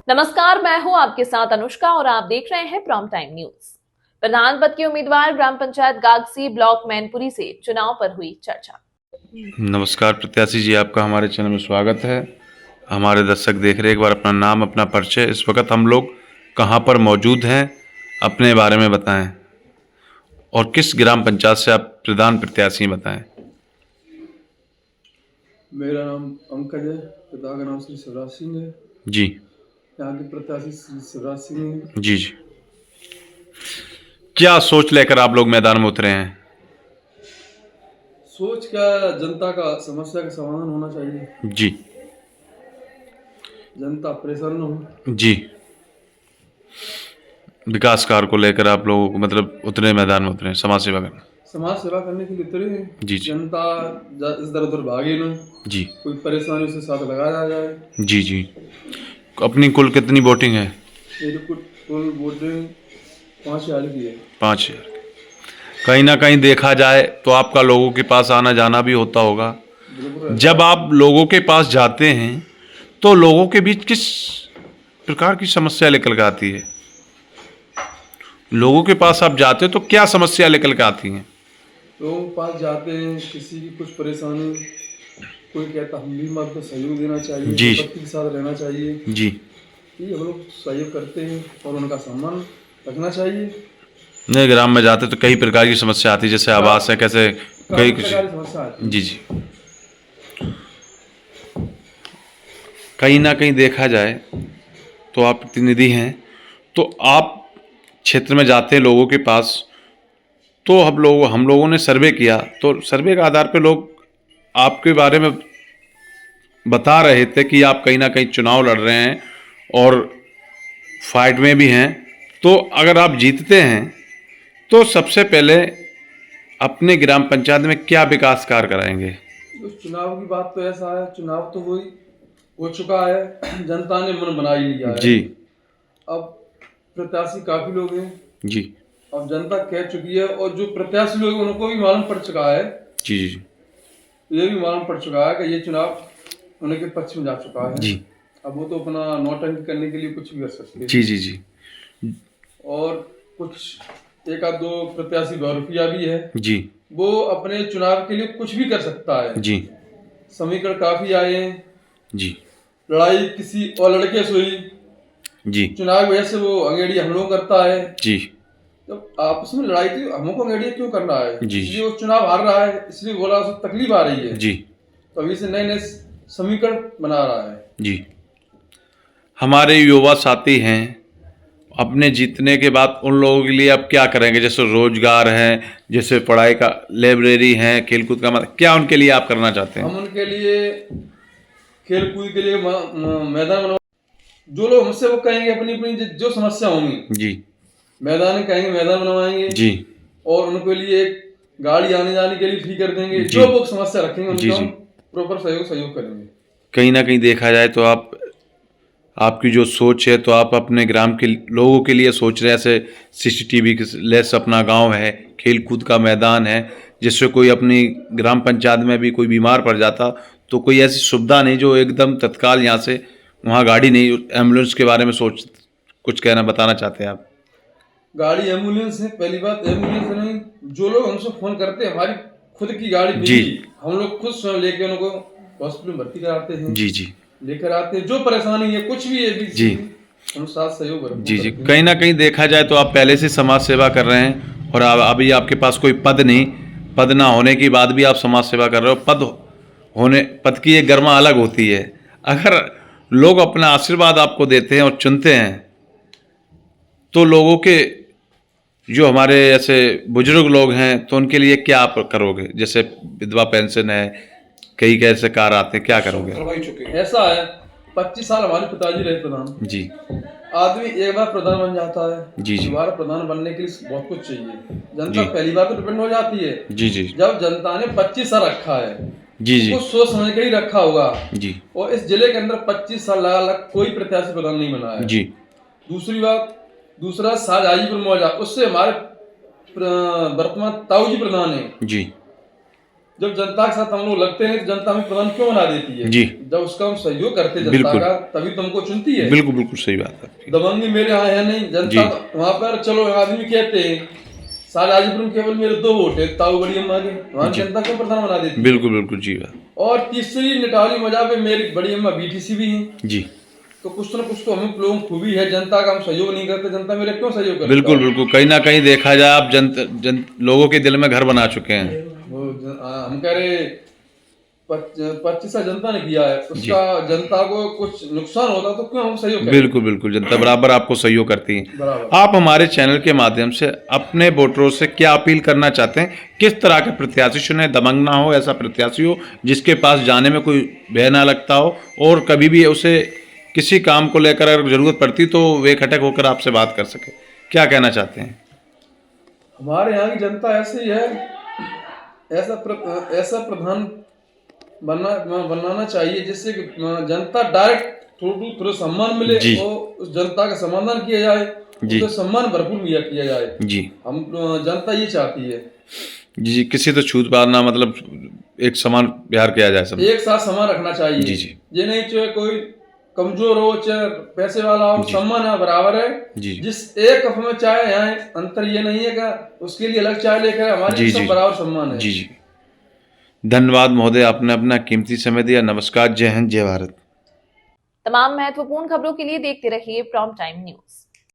नमस्कार, मैं हूं आपके साथ अनुष्का और आप देख रहे हैं प्राइम टाइम न्यूज। प्रधान पद के उम्मीदवार ग्राम पंचायत गागसी ब्लॉक मैनपुरी से चुनाव पर हुई चर्चा। नमस्कार प्रत्याशी जी, आपका हमारे चैनल में स्वागत है। हमारे दर्शक देख रहे हैं, एक बार अपना नाम, अपना परिचय, इस वक्त हम लोग कहाँ पर मौजूद हैं, अपने बारे में बताएं और किस ग्राम पंचायत से आप प्रधान प्रत्याशी बताएं। मेरा नाम पंकज है, पिता का नाम श्री शिवराज सिंह है। जी। यहाँ के प्रत्याशी श्री शिवराज सिंह है। जी जी। क्या सोच लेकर आप लोग मैदान में उतरे हैं? सोच क्या, जनता का समस्या का समाधान होना चाहिए। जी। जनता परेशान न हो। जी। विकास कार्य को लेकर आप लोग मतलब उतरे, मैदान में उतरे, समाज सेवा करने। समाज सेवा करने के लिए उतरे हैं। जी जी। जनता इस दर उधर भागे न। जी। कोई परेशानी उसके साथ लगाया जाए। जी जी। अपनी कुल कितनी वोटिंग है? मेरी कुल वोटिंग 5,000 की है। 5,000। कहीं ना कहीं देखा जाए तो आपका लोगों के पास आना जाना भी होता होगा। जब आप लोगों के पास जाते हैं तो लोगों के बीच किस प्रकार की समस्या निकल के आती है? लोगों के पास आप जाते हो तो क्या समस्या निकल के आती हैं? लोगों के पास जाते हैं, किसी की कुछ परेशानी, कोई कहता हम भी मदद को सहयोग देना चाहिए, जी। विपत्ति के साथ रहना चाहिए। जी। ये हम लोग सहयोग करते हैं और उनका सम्मान रखना चाहिए। नए ग्राम में जाते तो कई प्रकार की समस्या आती है, जैसे आवास है, कैसे कई कुछ। समस्या आती है। जी जी। कहीं ना कहीं देखा जाए तो आप प्रतिनिधि हैं, तो आप क्षेत्र में जाते हैं लोगों के पास, तो हम लोगों ने सर्वे किया, तो सर्वे के आधार पे लोग आपके बारे में बता रहे थे कि आप कहीं ना कहीं चुनाव लड़ रहे हैं और फाइट में भी हैं। तो अगर आप जीतते हैं तो सबसे पहले अपने ग्राम पंचायत में क्या विकास कार्य कराएंगे? तो चुनाव की बात तो ऐसा है, चुनाव तो हो चुका है, जनता ने मन बना ही लिया है। जी। अब प्रत्याशी काफी लोग हैं। जी। अब जनता कह चुकी है और जो प्रत्याशी लोग हैं उनको भी मालूम पड़ चुका है। जी जी। ये भी मालूम पड़ चुका है कि ये चुनाव उनके पक्ष में जा चुका है। जी। अब वो तो अपना नौटंकी करने के लिए कुछ भी कर सकते हैं। जी जी जी। और कुछ एक आध दो प्रत्याशी बहुरूपिया भी है। जी। वो अपने चुनाव के लिए कुछ भी कर सकता है। जी। समीकरण काफी आए हैं। जी। लड़ाई किसी और लड़के से हुई, जी। चुनाव की वजह से वो अंगेड़ी हमलों करता है। जी। तो आपस में लड़ाई थी, हमको अंगेड़ी क्यों करना है? जी। इसलिए वो चुनाव हार रहा है, इसलिए बोला उसको तकलीफ आ रही है। जी। तो अभी से नए नए समीकरण बना रहा है। जी। हमारे युवा साथी हैं, अपने जीतने के बाद उन लोगों के लिए आप क्या करेंगे? जैसे रोजगार है, जैसे पढ़ाई का, लाइब्रेरी है, खेलकूद का, क्या उनके लिए आप करना चाहते हैं? हम उनके लिए खेलकूद के लिए मैदान बनवा, जो लोग हमसे वो कहेंगे अपनी अपनी जो समस्या होंगी। जी। मैदान कहेंगे, मैदान बनवाएंगे। जी। और उनके लिए एक गाड़ी आने जाने के लिए फ्री कर देंगे। जी। जो वो समस्या रखेंगे जी। उनको जी। हम प्रॉपर सहयोग करेंगे। कहीं ना कहीं देखा जाए तो आपकी जो सोच है, तो आप अपने ग्राम के लोगों के लिए सोच रहे हैं। ऐसे सीसीटीवी लेस अपना गांव है, खेल कूद का मैदान है, जिससे कोई अपनी ग्राम पंचायत में भी कोई बीमार पड़ जाता तो कोई ऐसी सुविधा नहीं जो एकदम तत्काल यहाँ से वहाँ गाड़ी नहीं। एम्बुलेंस के बारे में कुछ कहना बताना चाहते हैं आप? गाड़ी एम्बुलेंस है, पहली बात एम्बुलेंस नहीं, जो लोग हमसे फोन करते हैं हमारी खुद की गाड़ी जी। हम लोग खुद स्वयं लेके उनको हॉस्पिटल में भर्ती कराते हैं। जी जी। लेकर आते हैं, जो परेशानी है कुछ भी है जी। हम साथ सहयोग जी जी। कहीं ना कहीं देखा जाए तो आप पहले से समाज सेवा कर रहे हैं और अभी आपके पास कोई पद नहीं, पद ना होने के बाद भी आप समाज सेवा कर रहे हो। पद की एक गरिमा अलग होती है। अगर लोग अपना आशीर्वाद आपको देते हैं और चुनते हैं तो लोगों के जो हमारे ऐसे बुजुर्ग लोग हैं तो उनके लिए क्या आप करोगे? जैसे विधवा पेंशन है, कई कैसे कार आते हैं, क्या करोगे? ऐसा है, 25 साल हमारे पिताजी रहे प्रधान। जी। आदमी एक बार प्रधान बन जाता है। जी जी। दोबारा प्रधान बनने के लिए बहुत कुछ चाहिए। जनता जी। पहली बार तो डिपेंड हो जाती है। जी जी। जब जनता ने 25 साल रखा है, जी जी, कुछ सोच समझ के ही रखा होगा जी। और इस जिले के अंदर 25 साल लगा कोई प्रत्याशी प्रधान नहीं बना है। जी। दूसरी बात, दूसरा शाहजहांपुर मौजा, उससे हमारे वर्तमान ताऊ जी प्रधान है। जी। जब जनता के साथ हम लोग लगते हैं तो जनता हमें प्रधान क्यों बना देती है? जी। जब उसका हम सहयोग करते हैं जनता बिल्कुल। का, तभी तो हमको चुनती है। बिल्कुल बिल्कुल सही बात है आपकी। दबंगी मेरे यहाँ है नहीं, जनता वहाँ पर चलो आदमी कहते हैं सारे हाजीपुर में केवल मेरे 2 वोट है ताऊ बड़ी अम्मा के, वहाँ जनता क्यों प्रधान बना देती है? बिल्कुल बिल्कुल जी बात। और तीसरी निटाली मजा पे मेरी बड़ी अम्मा बीटीसी भी है, जी तो कुछ ना कुछ तो हम लोगों को खूबी है। जनता का हम सहयोग नहीं करते, जनता मेरे क्यों सहयोग करती? बिल्कुल बिल्कुल, कहीं ना कहीं देखा जाए आप लोगों के दिल में घर बना चुके हैं। हम कह रहे 25 जनता ने किया है, उसका जनता को कुछ नुकसान होता तो क्यों हम सहयोग करें? बिल्कुल बिल्कुल, जनता बराबर आपको सहयोग करती है। बराबर। आप हमारे चैनल के माध्यम से अपने वोटरों से क्या अपील करना चाहते हैं? किस तरह के प्रत्याशी चुने? दबंग ना हो, ऐसा प्रत्याशी हो जिसके पास जाने में कोई भय ना लगता हो, और कभी भी उसे किसी काम को लेकर अगर जरूरत पड़ती तो वे खटक होकर आपसे बात कर सके। क्या कहना चाहते हैं? हमारे यहाँ की जनता ऐसी है, ऐसा प्रधान बनाना चाहिए जिससे कि जनता डायरेक्ट थोड़ा सम्मान मिले और उस जनता का समाधान किया जाए, उसको सम्मान भरपूर किया जाए। जी, हम जनता ये चाहती है। जी, किसी तो छूत पार ना, मतलब एक समान व्यवहार किया जाए, सब एक साथ समान रखना चाहिए। जी जी, ये नहीं चाहे कोई कमजोर हो चाहे पैसे वाला हो, सम्मान है बराबर है। जी, जिस एक कप में चाय यहाँ अंतर ये नहीं है कि उसके लिए अलग चाय लेकर, हमारे सब बराबर सम्मान है। जी जी, धन्यवाद महोदय, आपने अपना कीमती समय दिया। नमस्कार, जय हिंद, जय भारत। तमाम महत्वपूर्ण खबरों के लिए देखते रहिए प्राइम टाइम न्यूज।